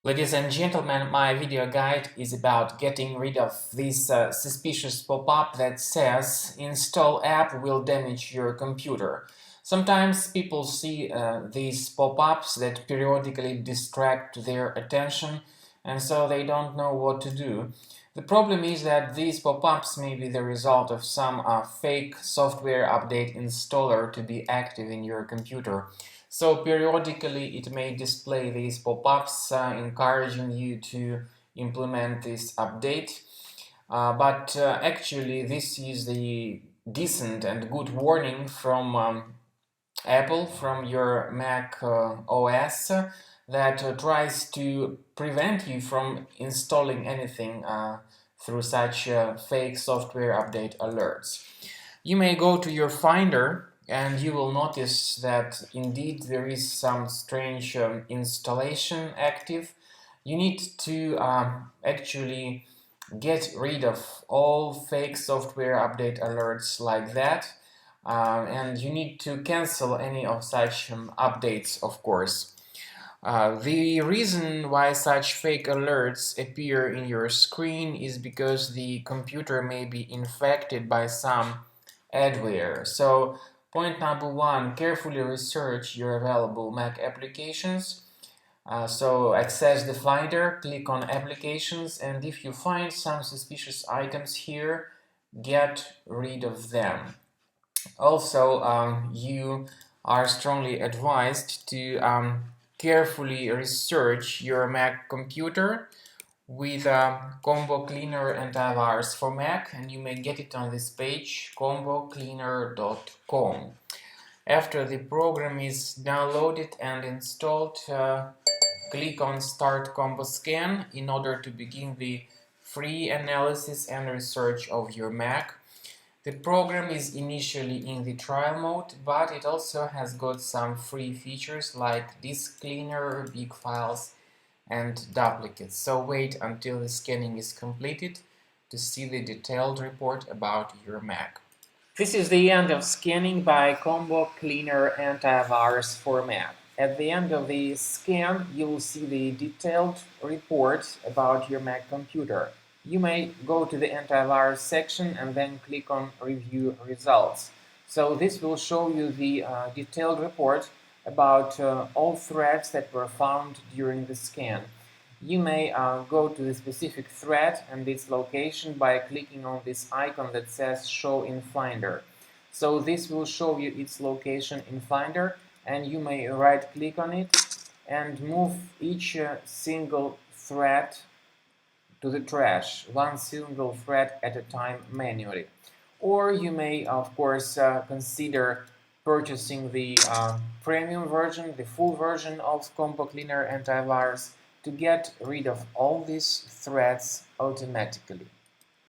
Ladies and gentlemen, my video guide is about getting rid of this suspicious pop-up that says Install app will damage your computer. Sometimes people see these pop-ups that periodically distract their attention, and so they don't know what to do. The problem is that these pop-ups may be the result of some fake software update installer to be active in your computer. So periodically it may display these pop-ups encouraging you to implement this update. But actually this is the decent and good warning from Apple, from your Mac OS, that tries to prevent you from installing anything through such fake software update alerts. You may go to your Finder and you will notice that indeed there is some strange installation active. You need to actually get rid of all fake software update alerts like that, and you need to cancel any of such updates, of course. The reason why such fake alerts appear in your screen is because the computer may be infected by some adware. So point number one, carefully research your available Mac applications. So access the Finder, click on Applications, and if you find some suspicious items here, get rid of them. Also, you are strongly advised to carefully research your Mac computer with Combo Cleaner Antivirus for Mac, and you may get it on this page, combocleaner.com. After the program is downloaded and installed, click on Start Combo Scan in order to begin the free analysis and research of your Mac. The program is initially in the trial mode, but it also has got some free features like disk cleaner, big files, and duplicates. So wait until the scanning is completed to see the detailed report about your Mac. This is the end of scanning by Combo Cleaner Antivirus for Mac. At the end of the scan, you will see the detailed report about your Mac computer. You may go to the antivirus section and then click on Review Results. So this will show you the detailed report about all threats that were found during the scan. You may go to the specific thread and its location by clicking on this icon that says Show in Finder. So this will show you its location in Finder, and you may right-click on it and move each single thread to the trash, one single thread at a time manually. Or you may, of course, consider purchasing the premium version, the full version of Combo Cleaner Antivirus, to get rid of all these threads automatically.